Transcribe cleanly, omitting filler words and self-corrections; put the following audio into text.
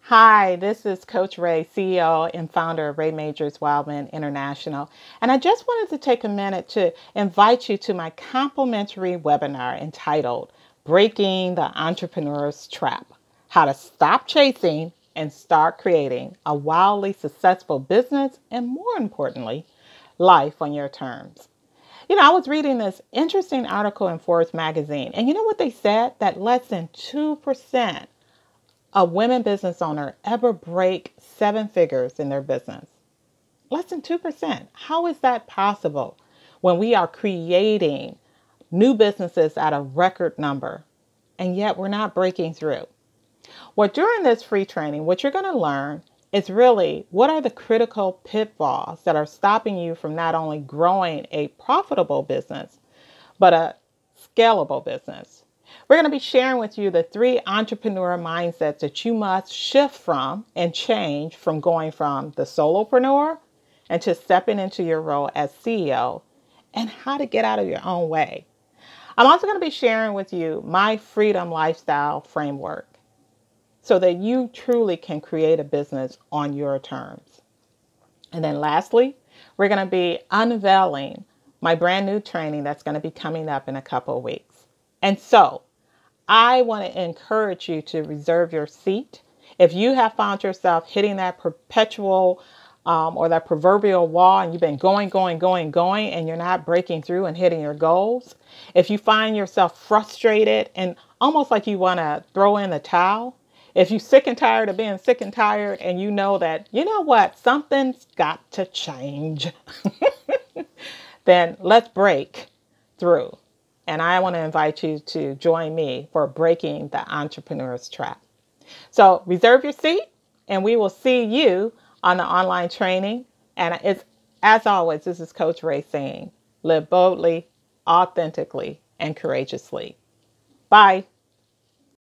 Hi, this is Coach Ray, CEO and founder of Ray Majors Wildman International. And I just wanted to take a minute to invite you to my complimentary webinar entitled Breaking the Entrepreneur's Trap: How to Stop Chasing and Start Creating a Wildly Successful Business and, more importantly, Life on Your Terms. I was reading this interesting article in Forbes magazine, and you know what they said? That less than 2% of women business owners ever break seven figures in their business. Less than 2%. How is that possible when we are creating new businesses at a record number and yet we're not breaking through? Well, during this free training, what you're going to learn is really what are the critical pitfalls that are stopping you from not only growing a profitable business, but a scalable business. We're going to be sharing with you the 3 entrepreneur mindsets that you must shift from and change from going from the solopreneur and to stepping into your role as CEO, and how to get out of your own way. I'm also going to be sharing with you my freedom lifestyle framework so that you truly can create a business on your terms. And then lastly, we're going to be unveiling my brand new training that's going to be coming up in a couple of weeks. And so I want to encourage you to reserve your seat. If you have found yourself hitting that perpetual or that proverbial wall and you've been going, and you're not breaking through and hitting your goals, if you find yourself frustrated and almost like you want to throw in the towel, if you're sick and tired of being sick and tired and you know that, you know what, something's got to change, then let's break through. And I want to invite you to join me for Breaking the Entrepreneur's Trap. So reserve your seat and we will see you on the online training. And it's, as always, this is Coach Ray saying, live boldly, authentically, and courageously. Bye.